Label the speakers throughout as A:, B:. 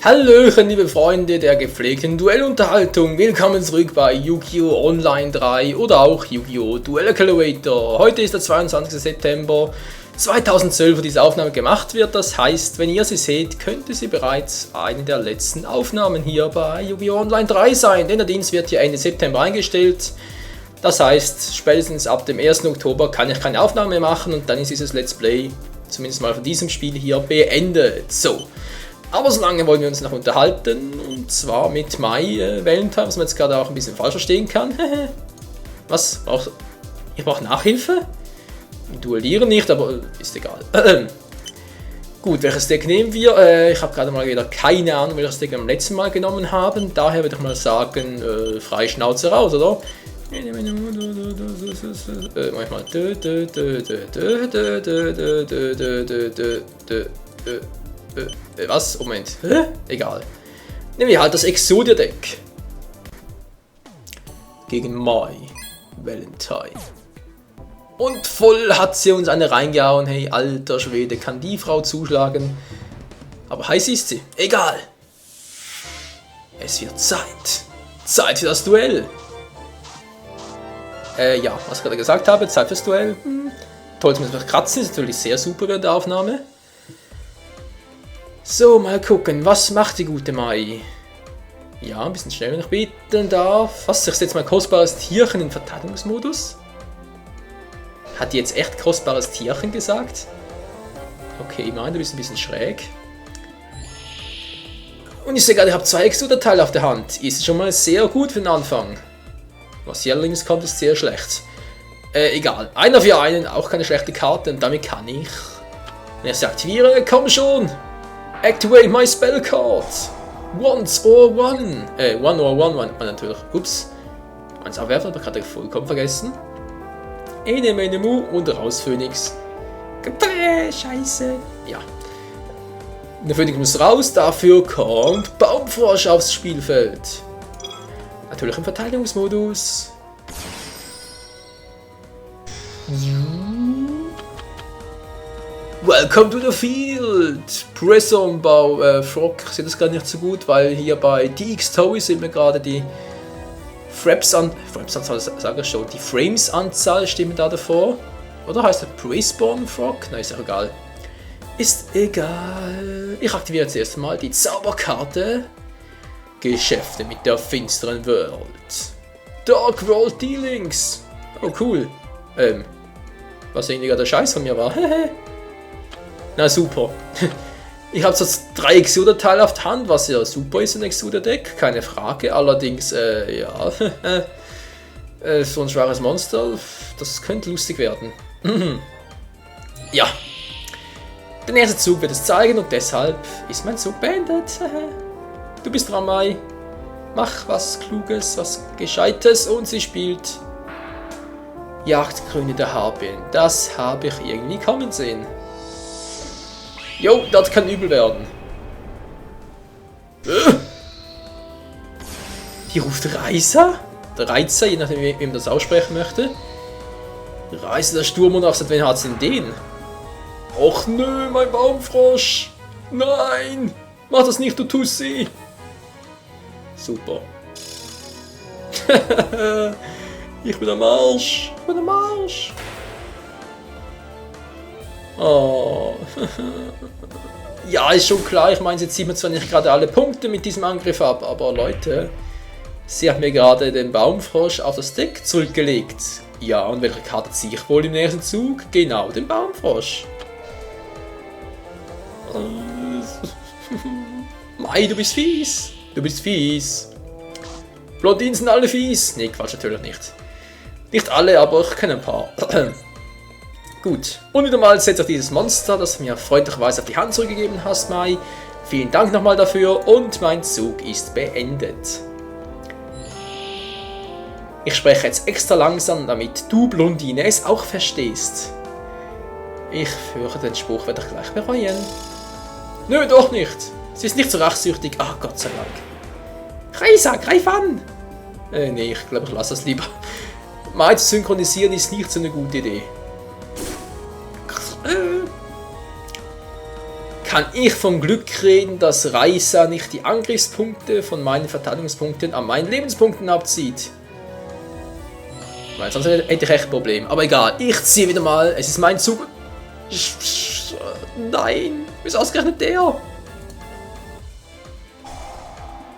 A: Hallöchen, liebe Freunde der gepflegten Duellunterhaltung. Willkommen zurück bei Yu-Gi-Oh! Online 3 oder auch Yu-Gi-Oh! Duell Accelerator. Heute ist der 22. September 2012, wo diese Aufnahme gemacht wird. Das heißt, wenn ihr sie seht, könnte sie bereits eine der letzten Aufnahmen hier bei Yu-Gi-Oh! Online 3 sein, denn der Dienst wird hier Ende September eingestellt. Das heißt, spätestens ab dem 1. Oktober kann ich keine Aufnahme mehr machen und dann ist dieses Let's Play, zumindest mal von diesem Spiel hier, beendet. So. Aber so lange wollen wir uns noch unterhalten, und zwar mit My Valentine, was man jetzt gerade auch ein bisschen falsch verstehen kann. Was? Ich brauche Nachhilfe? Duellieren nicht, aber ist egal. Gut, welches Deck nehmen wir? Ich habe gerade mal wieder keine Ahnung, welches Deck wir beim letzten Mal genommen haben. Daher würde ich mal sagen, freie Schnauze raus, oder? Manchmal. Was? Moment. Egal. Nehmen wir halt das Exodia-Deck. Gegen My Valentine. Und voll hat sie uns eine reingehauen. Hey, alter Schwede, kann die Frau zuschlagen? Aber heiß ist sie. Egal. Es wird Zeit. Zeit für das Duell. Ja, was ich gerade gesagt habe, Zeit fürs Duell. Toll, dass wir kratzen, ist natürlich sehr super während der Aufnahme. So, mal gucken, was macht die gute Mai? Ja, ein bisschen schnell, wenn ich beten darf. Was, ich setze mal kostbares Tierchen in Verteidigungsmodus? Hat die jetzt echt kostbares Tierchen gesagt? Okay, ich meine, du bist ein bisschen schräg. Und ich sehe gerade, ich habe 2 Exodia-Teile auf der Hand. Ist schon mal sehr gut für den Anfang. Was hier allerdings kommt, ist sehr schlecht. Egal, einer für einen, auch keine schlechte Karte, und damit kann ich, wenn ich sie aktiviere, komm schon! Activate my spell card! Once or one! One or one meint man natürlich. Ups. Eins abwerfen, habe ich gerade vollkommen vergessen. Ene, mene, mu und raus Phoenix. Scheiße. Ja. Der Phoenix muss raus, dafür kommt Baumfrosch aufs Spielfeld. Natürlich im Verteidigungsmodus. Welcome to the field! Pressonbau, Frog, ich sehe das gerade nicht so gut, weil hier bei DX-Toy sehen wir gerade die Frames-Anzahl, sage ich schon, die Frames-Anzahl stimmen da davor. Oder heißt der Prespawn Frog? Nein, ist ja egal. Ist egal. Ich aktiviere jetzt erstmal die Zauberkarte. Geschäfte mit der finsteren World. Dark World Dealings. Oh, cool. Was weniger der Scheiß von mir war. Na super. Ich habe so 3 Exodia-Teile auf der Hand, was ja super ist, ein Exodia-Deck, keine Frage. Allerdings, ja, so ein schwaches Monster, das könnte lustig werden. Ja. Der nächste Zug wird es zeigen und deshalb ist mein Zug beendet. Du bist dran, Mai. Mach was Kluges, was Gescheites, und sie spielt Jagdkrone der Harpien. Das habe ich irgendwie kommen sehen. Jo, das kann übel werden. Die ruft Reiser? Der Reizer, je nachdem, wie man das aussprechen möchte. Reiser der Sturm, und seit wann hat sie denn den? Och nö, mein Baumfrosch! Nein! Mach das nicht, du Tussi! Super. Ich bin am Arsch! Ich bin am Arsch! Oh. Ja, ist schon klar, ich meine, jetzt sieht man zwar nicht gerade alle Punkte mit diesem Angriff ab, aber Leute, sie hat mir gerade den Baumfrosch auf das Deck zurückgelegt. Ja, und welche Karte ziehe ich wohl im nächsten Zug? Genau, den Baumfrosch. Mai, du bist fies. Du bist fies. Blondinen sind alle fies. Nee, Quatsch, natürlich nicht. Nicht alle, aber ich kenne ein paar. Gut, und wieder mal setzt auf dieses Monster, das du mir freundlicherweise auf die Hand zurückgegeben hast, Mai. Vielen Dank nochmal dafür, und mein Zug ist beendet. Ich spreche jetzt extra langsam, damit du, Blondine, es auch verstehst. Ich fürchte, den Spruch werde ich gleich bereuen. Nö, doch nicht. Sie ist nicht so rachsüchtig. Ach, Gott sei Dank. Reiser, greif an! Nee, ich glaube, ich lasse das lieber. Mai zu synchronisieren ist nicht so eine gute Idee. kann ich vom Glück reden, dass Raisa nicht die Angriffspunkte von meinen Verteidigungspunkten an meinen Lebenspunkten abzieht. Weil sonst hätte ich echt ein Problem. Aber egal, ich ziehe wieder mal. Es ist mein Zug. Nein, ist ausgerechnet der.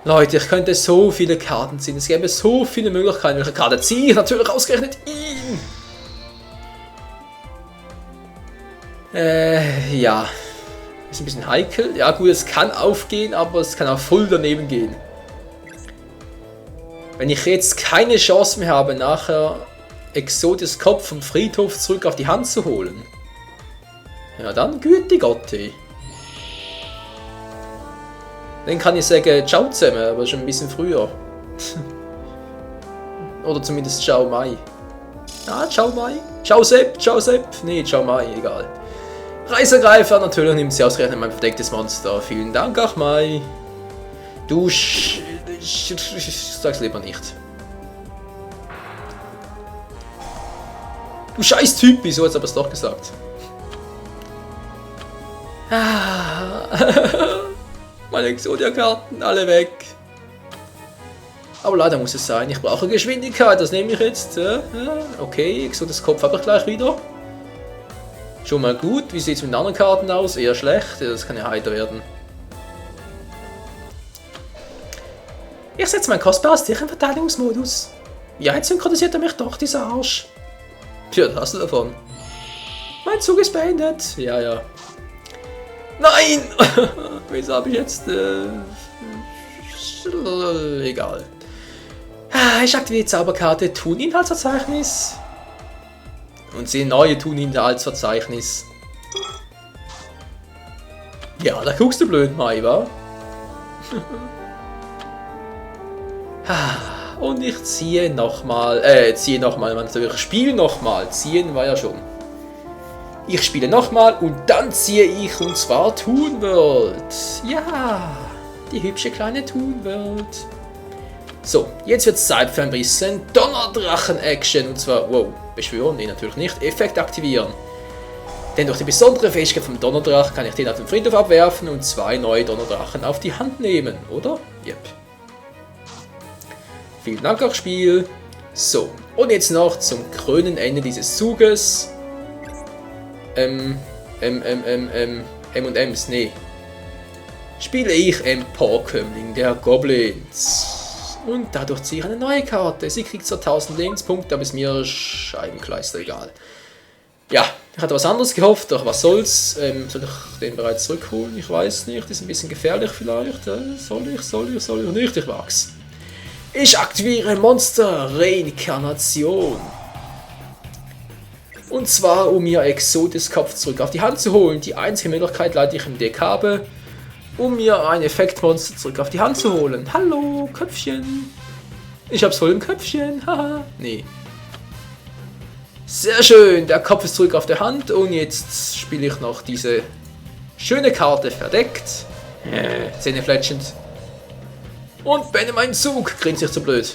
A: Leute, ich könnte so viele Karten ziehen. Es gäbe so viele Möglichkeiten. Welche Karte ziehe ich? Natürlich ausgerechnet ihn. Ja. Ist ein bisschen heikel. Ja gut, es kann aufgehen, aber es kann auch voll daneben gehen. Wenn ich jetzt keine Chance mehr habe, nachher Exodus Kopf vom Friedhof zurück auf die Hand zu holen. Ja dann, güte Gott. Dann kann ich sagen, ciao zusammen, aber schon ein bisschen früher. Oder zumindest ciao Mai. Ah, ciao Mai. Ciao Sepp, ciao Sepp. Nee, ciao Mai, egal. Reisergreifer, natürlich nimmt sie ausgerechnet mein verdecktes Monster. Vielen Dank, ach Mai. Du ich sag's lieber nicht. Du scheiß Typ, wieso hat's aber es doch gesagt? Meine Exodia-Karten, alle weg. Aber leider muss es sein. Ich brauche Geschwindigkeit, das nehme ich jetzt. Okay, Exodus Kopf habe ich gleich wieder. Schon mal gut. Wie sieht es mit den anderen Karten aus? Eher schlecht. Das kann ja heiter werden. Ich setze mein kostbares Tier in Verteidigungsmodus. Ja, jetzt synchronisiert er mich doch, dieser Arsch. Tja, was hast du davon? Mein Zug ist beendet. Ja, ja. Nein! Wieso habe ich jetzt... egal. Ich aktiviere die Zauberkarte Tun-Inhaltsverzeichnis. Und sehe neue Tun-Inhaltsverzeichnis. Ja, da guckst du blöd, Mai, wa? Und ich ziehe nochmal, ich spiele nochmal. Ziehen war ja schon. Ich spiele nochmal und dann ziehe ich, und zwar Toon World. Ja, die hübsche kleine Toon World. So, jetzt wird es Zeit für ein bisschen Donnerdrachen-Action. Und zwar, wow, beschwören? Nee, natürlich nicht. Effekt aktivieren. Denn durch die besondere Fähigkeit vom Donnerdrach kann ich den auf den Friedhof abwerfen und 2 neue Donnerdrachen auf die Hand nehmen, oder? Yep. Vielen Dank auch Spiel. So, und jetzt noch zum krönenden Ende dieses Zuges. M&M's, nee. Spiele ich Emporkömmling der Goblins. Und dadurch ziehe ich eine neue Karte. Sie kriegt zwar 1000 Lebenspunkte, aber ist mir Scheibenkleister egal. Ja, ich hatte was anderes gehofft, doch was soll's. Soll ich den bereits zurückholen? Ich weiß nicht, ist ein bisschen gefährlich vielleicht. Soll ich nicht, ich wag's. Ich aktiviere Monster Reinkarnation. Und zwar, um mir Exodus Kopf zurück auf die Hand zu holen. Die einzige Möglichkeit, leider ich im Deck habe, um mir ein Effektmonster zurück auf die Hand zu holen. Hallo, Köpfchen. Ich hab's voll im Köpfchen. Haha. Nee. Sehr schön, der Kopf ist zurück auf der Hand und jetzt spiele ich noch diese schöne Karte verdeckt. Zähnefletschend. Und beende meinen Zug. Grinst sich zu blöd.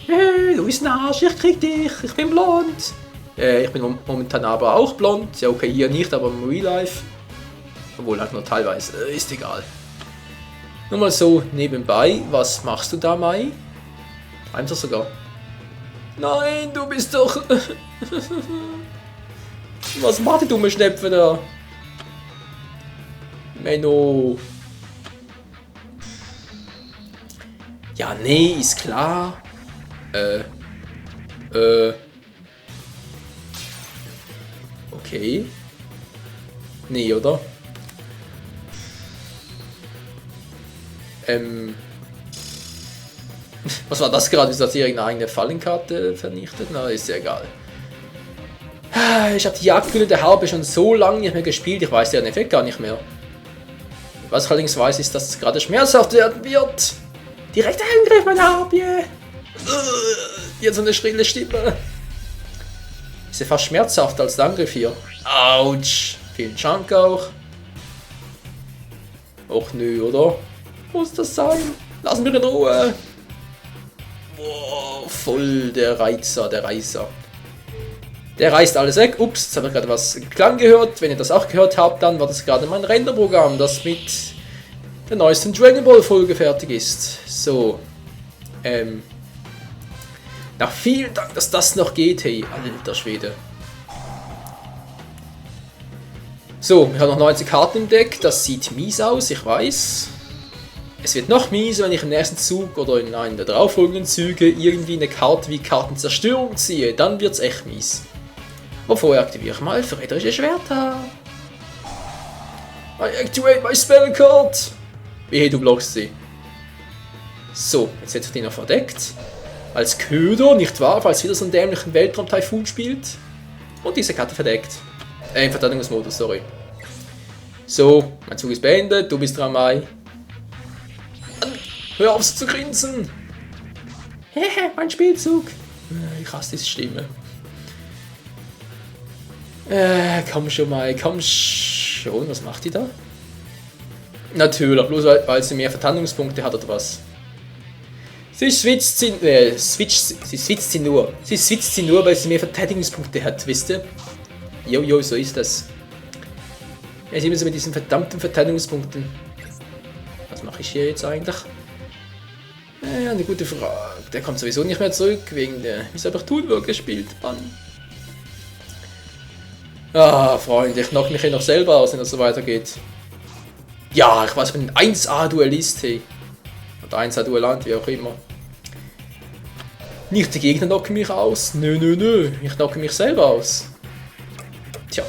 A: Hey, du bist ein Arsch, ich krieg dich, ich bin blond. Ich bin momentan aber auch blond. Ja, okay, hier nicht, aber im Real Life. Obwohl halt nur teilweise. Ist egal. Nur mal so nebenbei. Was machst du da, Mai? Einfach sogar. Nein, du bist doch... Was macht die dumme Schnepfe da? Menno. Ja, nee, ist klar. Okay. Nee, oder? Was war das gerade? Ist das hier irgendeine eigene Fallenkarte vernichtet? Na, ist ja egal. Ich habe die Jagdgülle der Harpe schon so lange nicht mehr gespielt, ich weiß deren Effekt gar nicht mehr. Was ich allerdings weiß, ist, dass es gerade schmerzhaft werden wird. Direkter Angriff, meine Harpie! Jetzt so eine schrille Stimme. Ist ja fast schmerzhafter als der Angriff hier. Autsch! Vielen Dank auch. Och nö, oder? Muss das sein? Lassen wir in Ruhe! Boah, voll der Reizer, der Reißer. Der reißt alles weg. Ups, jetzt habe ich gerade was Klang gehört. Wenn ihr das auch gehört habt, dann war das gerade mein Renderprogramm, das mit der neuesten Dragon Ball Folge fertig ist. So. Na, vielen Dank, dass das noch geht, hey, alter Schwede. So, wir haben noch 90 Karten im Deck. Das sieht mies aus, ich weiß. Es wird noch mieser, wenn ich im nächsten Zug oder in einem der darauffolgenden Züge irgendwie eine Karte wie Kartenzerstörung ziehe. Dann wird es echt mies. Aber vorher aktiviere ich mal verräterische Schwerter. I activate my spell card. Wehe, du blockst sie. So, jetzt setze ich die noch verdeckt. Als Köder, nicht wahr? Falls wieder so einen dämlichen Weltraum-Taifun spielt. Und diese Karte verdeckt. Im Verteidigungsmodus, sorry. So, mein Zug ist beendet. Du bist dran, Mai. Hör auf zu grinsen! Hehe, mein Spielzug! Ich hasse diese Stimme. Komm schon mal, komm schon. Was macht die da? Natürlich, bloß weil sie mehr Verteidigungspunkte hat oder was. Sie switcht sie nur. Sie switcht sie nur, weil sie mehr Verteidigungspunkte hat, wisst ihr? Jojo, so ist das. Jetzt immer so mit diesen verdammten Verteidigungspunkten. Was mache ich hier jetzt eigentlich? Ja, eine gute Frage. Der kommt sowieso nicht mehr zurück, wegen der Misabertun gespielt. Mann. Ah, Freunde, ich knock mich hier noch selber aus, wenn das so weitergeht. Ja, ich weiß, ich bin ein 1A-Duellist, hey. Oder 1A-Duellant, wie auch immer. Nicht die Gegner knocken mich aus. Nö. Ich knocke mich selber aus. Tja.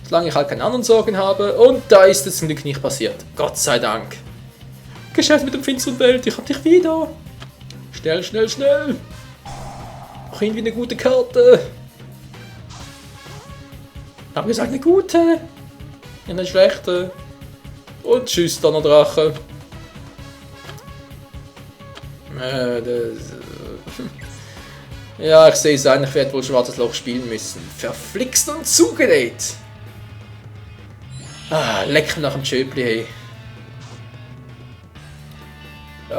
A: Solange ich halt keine anderen Sorgen habe. Und da ist es zum Glück nicht passiert. Gott sei Dank. Geschäft mit dem finsteren Welt, ich hab dich wieder. Schnell. Auch irgendwie eine gute Karte. Ich hab gesagt, eine gute. Eine schlechte. Und tschüss, Donnerdrache. Ja, ich sehe es ein, ich werde wohl Schwarzes Loch spielen müssen. Verflixt und zugenäht. Ah, lecker nach dem Tschöpli, hey.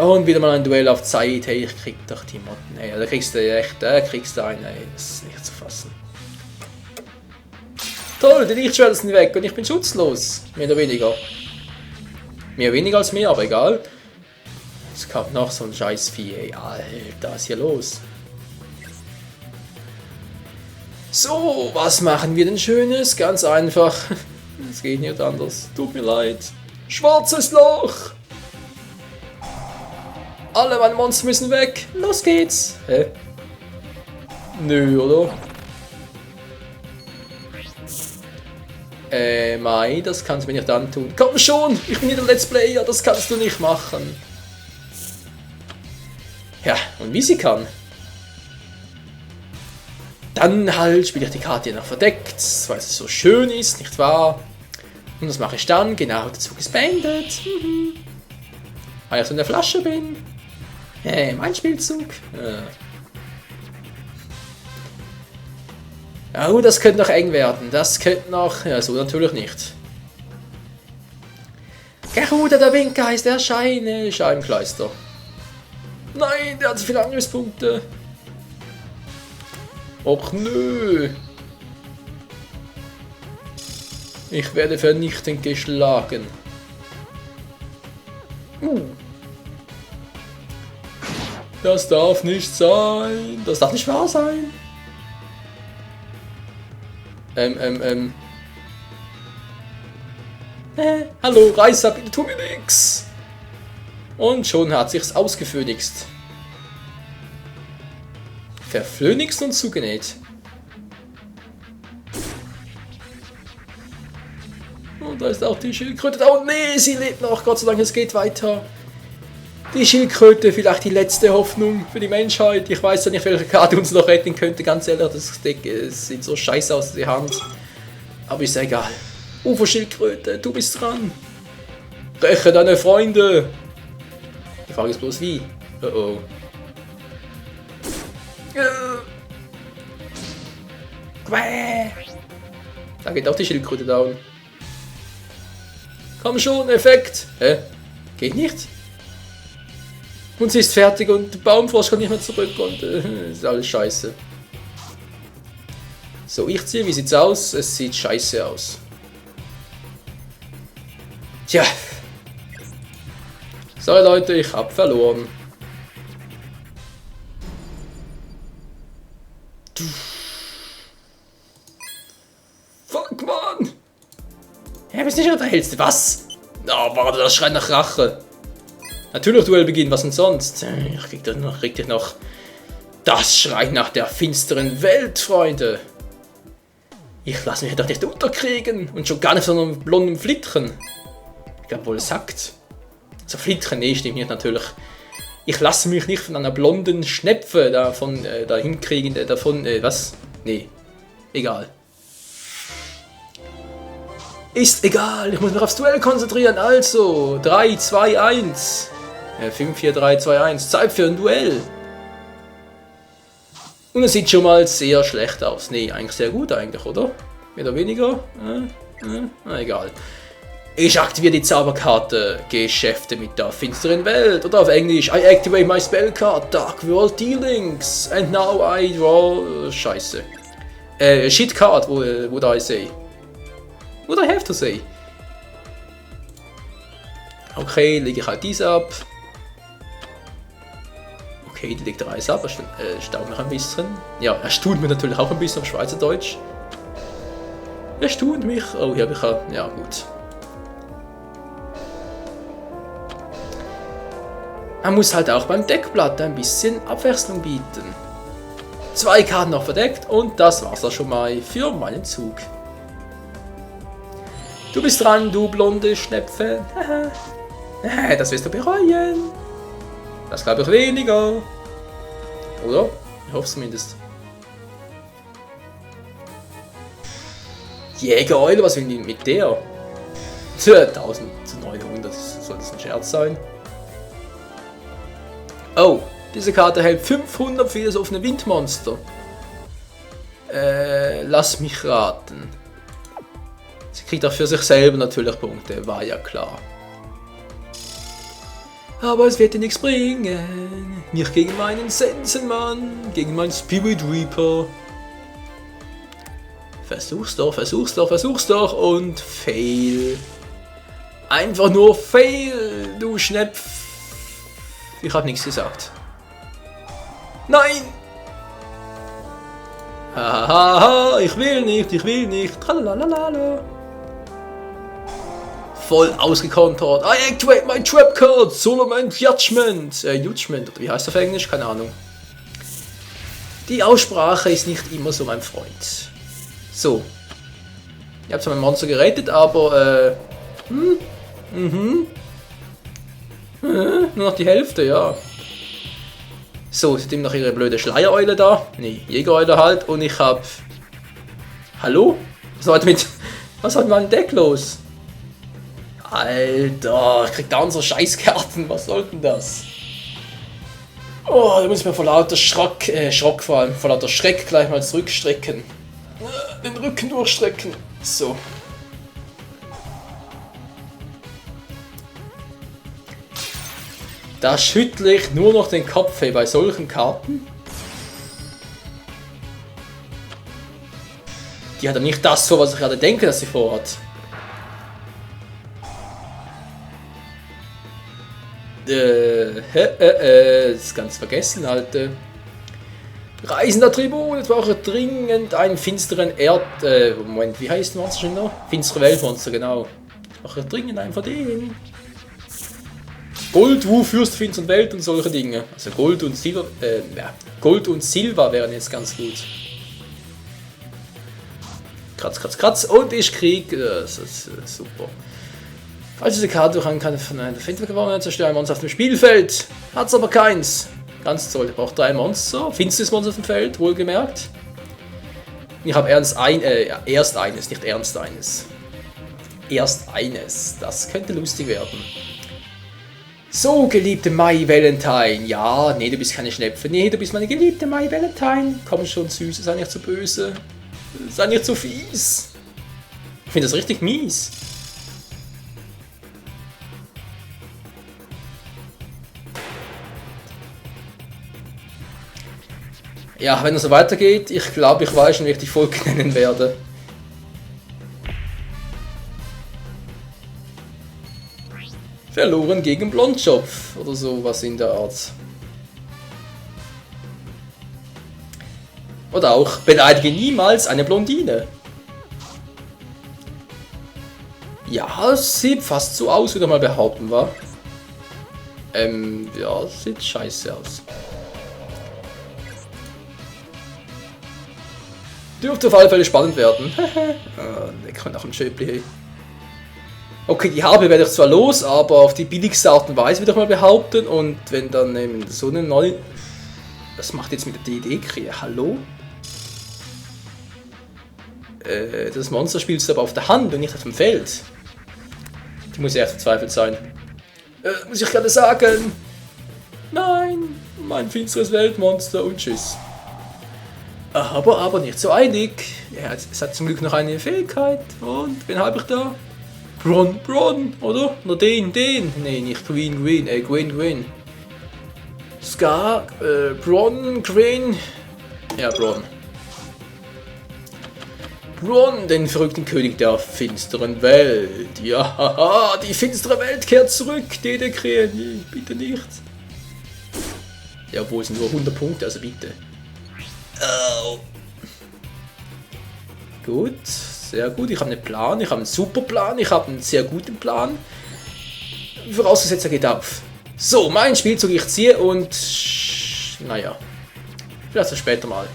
A: Und wieder mal ein Duell auf Zeit, hey, ich krieg doch die Motten, hey, da kriegst du echt, einen, hey, das ist nicht zu fassen. Toll, die Lichtschwerter sind weg und ich bin schutzlos, mehr oder weniger. Mehr weniger als mehr, aber egal. Es kommt noch so ein scheiß Vieh, ey, Alter, was ist hier los? So, was machen wir denn Schönes? Ganz einfach. Es geht nicht anders, tut mir leid. Schwarzes Loch! Alle meine Monster müssen weg. Los geht's. Hä? Nö, oder? Mai, das kannst du mir nicht antun. Komm schon, ich bin hier der Let's Player, das kannst du nicht machen. Ja, und wie sie kann. Dann halt spiele ich die Karte hier noch verdeckt, weil es so schön ist, nicht wahr? Und das mache ich dann, genau, der Zug ist beendet. Weil ich so in der Flasche bin. Hey, mein Spielzug. Oh, das könnte noch eng werden. Das könnte noch... Ja, so natürlich nicht. Geruda, der Windgeist, der Scheibenkleister. Nein, der hat so viele Angriffspunkte. Och nö. Ich werde vernichtend geschlagen. Das darf nicht sein. Das darf nicht wahr sein. Hallo, Reißer, bitte tu mir nix. Und schon hat sich's ausgephönixt. Verflönixt und zugenäht. Und da ist auch die Schildkröte. Oh nee, sie lebt noch. Gott sei Dank, es geht weiter. Die Schildkröte, vielleicht die letzte Hoffnung für die Menschheit. Ich weiß ja nicht, welche Karte uns noch retten könnte. Ganz ehrlich, das Deck sieht so scheiße aus in die Hand. Aber ist egal. Uferschildkröte, du bist dran. Räche deine Freunde. Die Frage ist bloß wie. Oh. Da geht auch die Schildkröte down. Komm schon, Effekt. Hä? Geht nicht? Und sie ist fertig und der Baumfrosch kommt nicht mehr zurück und ist alles scheiße. So, ich ziehe, wie sieht's aus? Es sieht scheiße aus. Tja. Sorry Leute, ich hab verloren. Fuck, man! Ja, bist nicht der Hellste. Was? Oh, warte, das schreit nach Rache. Natürlich Duell beginnen, was denn sonst? Ich krieg noch. Das schreit nach der finsteren Welt, Freunde. Ich lasse mich doch nicht unterkriegen. Und schon gar nicht von einem blonden Flittchen. Ich glaube wohl sagt. So Flittchen, nee, stimmt nicht natürlich. Ich lasse mich nicht von einer blonden Schnepfe davon dahin kriegen, was? Nee. Egal. Ist egal, ich muss mich aufs Duell konzentrieren, also 3, 2, 1. 5, 4, 3, 2, 1. Zeit für ein Duell. Und es sieht schon mal sehr schlecht aus. Nee, eigentlich sehr gut eigentlich, oder? Mehr oder weniger? Na, egal. Ich aktiviere die Zauberkarte Geschäfte mit der finsteren Welt. Oder auf Englisch, I activate my spell card Dark World Dealings. And now I draw... Scheiße. Shit card, would I say. Would I have to say. Okay, lege ich halt diese ab. Okay, die legt der Eis ab, staubt mich ein bisschen. Ja, er staunt mir natürlich auch ein bisschen auf Schweizerdeutsch. Er staunt mich. Oh, hier habe ich ja gut. Man muss halt auch beim Deckblatt ein bisschen Abwechslung bieten. 2 Karten noch verdeckt und das war's auch schon mal für meinen Zug. Du bist dran, du blonde Schnepfe. Das wirst du bereuen. Das glaube ich weniger. Oder? Ich hoffe es zumindest. Jägereule, was will die mit der? 1900, soll das ein Scherz sein? Oh, diese Karte hält 500 für das offene Windmonster. Lass mich raten. Sie kriegt auch für sich selber natürlich Punkte, war ja klar. Aber es wird dir nichts bringen. Nicht gegen meinen Sensenmann, gegen meinen Spirit Reaper. Versuch's doch, versuch's doch, versuch's doch und fail. Einfach nur fail, du Schnepf. Ich hab nichts gesagt. Nein! Hahaha, ich will nicht, ich will nicht. Tralalala. Voll ausgekontert. I activate my trap card, Solomon Judgment. Judgment, oder wie heißt das auf Englisch? Keine Ahnung. Die Aussprache ist nicht immer so mein Freund. So. Ich habe zwar mein Monster gerettet, aber nur noch die Hälfte, ja. So, sie hat ihm noch ihre blöde Schleiereule da. Nee, Jägereule halt. Und ich hab... Hallo? Was war mit meinem Deck los? Alter, ich krieg da unsere Scheißkarten. Was soll denn das? Oh, da muss ich mir vor lauter Schreck gleich mal zurückstrecken. Den Rücken durchstrecken. So. Da schüttle ich nur noch den Kopf bei solchen Karten. Die hat ja nicht das vor, was ich gerade denke, dass sie vorhat. Das ist ganz vergessen, Alter. Reisender Tribun, jetzt brauche ich dringend einen finsteren Moment, wie heißt das Monster schon noch? Finstere Weltmonster, genau. Ich brauche dringend einen von denen. Gold, Fürst, finsteren Welt und solche Dinge. Also Gold und Silber, Gold und Silber wären jetzt ganz gut. Kratz, kratz, kratz und ich krieg, das ist super. Falls diese Karte durch einen kann von einer Finte gewonnen, zerstören ein Monster auf dem Spielfeld. Hat's aber keins. Ganz toll, ich brauche 3 Monster. Finsteres Monster auf dem Feld, wohlgemerkt. Ich habe erst eines, nicht ernst eines. Erst eines. Das könnte lustig werden. So, geliebte My Valentine. Ja, nee, du bist keine Schnepfe. Nee, du bist meine geliebte My Valentine. Komm schon, Süße, sei nicht zu böse. Sei nicht zu fies. Ich finde das richtig mies. Ja, wenn es so weitergeht, ich glaube, ich weiß schon, wie ich die Folge nennen werde. Verloren gegen Blondschopf oder sowas in der Art. Oder auch beleidige niemals eine Blondine. Ja, es sieht fast so aus, würde ich mal behaupten, wa? Ja, sieht scheiße aus. Dürfte auf alle Fälle spannend werden. Ich kann nach dem Schöpli, hey. Okay, die Harpe werde ich zwar los, aber auf die billigste Art und Weise würde ich mal behaupten. Und wenn dann so eine neue... Was macht jetzt mit der DD-Krähe? Hallo? Das Monster spielst du aber auf der Hand und nicht auf dem Feld. Die muss ja verzweifelt sein. Muss ich gerade sagen. Nein, mein finsteres Weltmonster und tschüss. Aber nicht so eilig. Ja, es hat zum Glück noch eine Fähigkeit. Und wen habe ich da? Bron, oder? Oder den. Nee, nicht Gwen. Scar, Bron, Green. Ja, Bron, den verrückten König der finsteren Welt. Ja, haha, die finstere Welt kehrt zurück. DD-Krähe, nee, bitte nicht. Ja, obwohl es sind nur 100 Punkte, also bitte. Oh. Gut, sehr gut. Ich habe einen Plan, ich habe einen super Plan, ich habe einen sehr guten Plan. Vorausgesetzt, er geht auf. So, mein Spielzug, ich ziehe und... Naja, vielleicht auch später mal.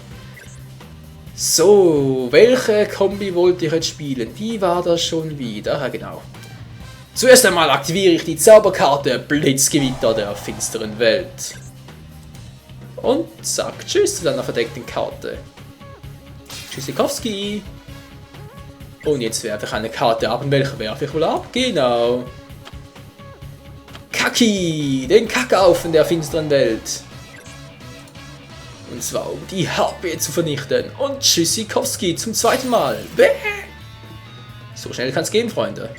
A: So, welche Kombi wollte ich jetzt spielen? Wie war das schon wieder? Ja, genau. Zuerst einmal aktiviere ich die Zauberkarte Blitzgewitter der finsteren Welt. Und sag Tschüss zu deiner verdeckten Karte. Tschüssikowski. Und jetzt werfe ich eine Karte ab. Und welche werfe ich wohl ab? Genau. Kaki, den Kackhaufen der finsteren Welt. Und zwar um die HP zu vernichten. Und Tschüssikowski zum zweiten Mal. Bäh. So schnell kann's gehen, Freunde.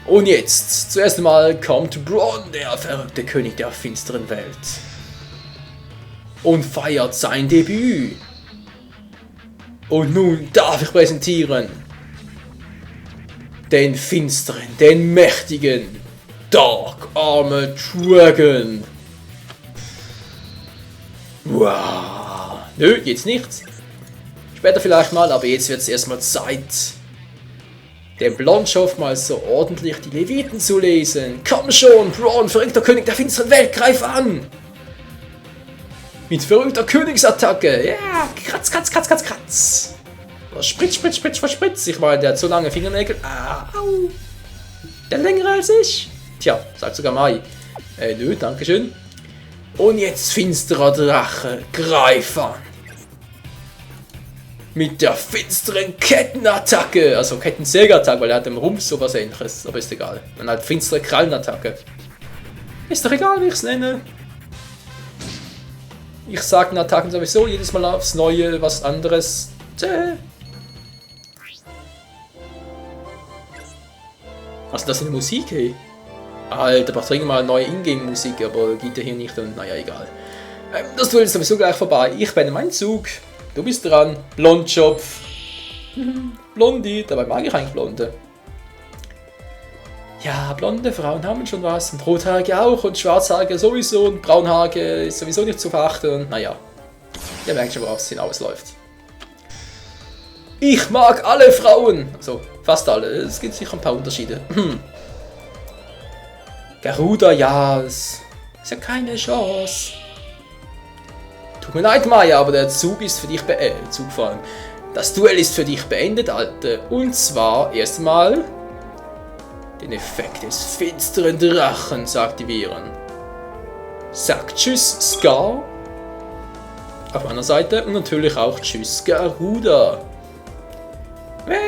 A: Und jetzt, zuerst einmal kommt Bron, der verrückte König der finsteren Welt. Und feiert sein Debüt. Und nun darf ich präsentieren den finsteren, den mächtigen Dark Armored Dragon. Wow. Nö, jetzt nichts. Später vielleicht mal, aber jetzt wird es erstmal Zeit, dem Blondschopf mal so ordentlich die Leviten zu lesen. Komm schon, Bron, verrückter König der finsteren Welt, greif an! Mit verrückter Königsattacke. Ja, kratz. Spritz. Ich meine, der hat so lange Fingernägel. Au. Der längere als ich. Tja, sagt sogar Mai. Nö, dankeschön. Und jetzt finsterer Drache, greif an. Mit der finsteren Kettenattacke. Also Kettensägeattacke, weil er hat im Rumpf sowas ähnliches. Aber ist egal. Dann halt finstere Krallenattacke. Ist doch egal, wie ich es nenne. Ich sage in Attacken sowieso jedes Mal aufs Neue was anderes. Was ist das für eine Musik, hey? Alter, ich trinke mal neue Ingame-Musik, aber geht ja hier nicht und naja, egal. Das Duell ist sowieso gleich vorbei. Ich bin in meinem Zug. Du bist dran. Blondschopf. Blondie, dabei mag ich eigentlich Blonde. Ja, blonde Frauen haben schon was und Rothaarige auch und Schwarzhaarige sowieso und Braunhaarige ist sowieso nicht zu verachten und naja, ihr merkt schon, worauf es hinausläuft. Ich mag alle Frauen, also fast alle, es gibt sicher ein paar Unterschiede. Garuda, ja, es ist ja keine Chance. Tut mir leid, Maya, aber der Zug ist für dich Zug fahren. Das Duell ist für dich beendet, Alte, und zwar erstmal den Effekt des finsteren Drachens aktivieren. Sag Tschüss, Scar. Auf meiner Seite und natürlich auch Tschüss, Garuda.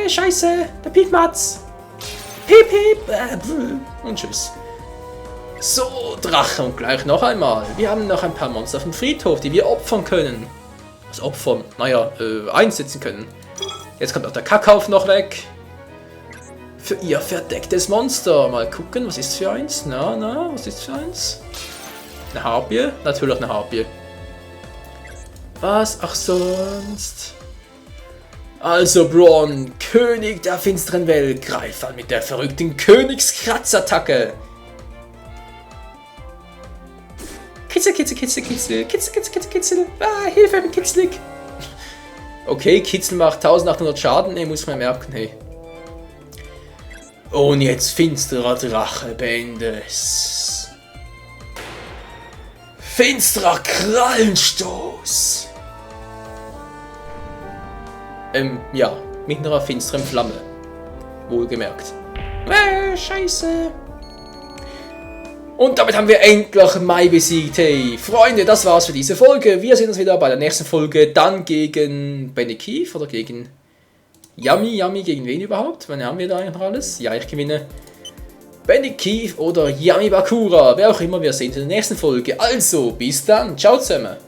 A: Scheiße, der Piepmatz. Piep. Und Tschüss. So, Drache und gleich noch einmal. Wir haben noch ein paar Monster auf dem Friedhof, die wir opfern können. Was opfern? Naja, einsetzen können. Jetzt kommt auch der Kackhaufen noch weg. Für ihr verdecktes Monster. Mal gucken, was ist für eins? Was ist für eins? Eine Harpie? Natürlich eine Harpie. Was? Ach sonst. Also Braun, König der finsteren Welt, greif an mit der verrückten Königskratzattacke. Kitzel, kitzel, kitzel, kitzel, kitzel, kitzel, kitzel, kitzel. Ah, Hilfe mit Kitzlig. Okay, Kitzel macht 1800 Schaden, ne, muss man merken, hey. Und jetzt finsterer Drache, beende es. Finsterer Krallenstoß. Ja, mit einer finsteren Flamme. Wohlgemerkt. Scheiße. Und damit haben wir endlich Mai besiegt. Hey, Freunde, das war's für diese Folge. Wir sehen uns wieder bei der nächsten Folge. Dann gegen Benny Keith oder gegen Yami. Gegen wen überhaupt? Wann haben wir da eigentlich noch alles? Ja, ich gewinne. Benny Keith oder Yami Bakura. Wer auch immer, wir sehen uns in der nächsten Folge. Also, bis dann. Ciao zusammen.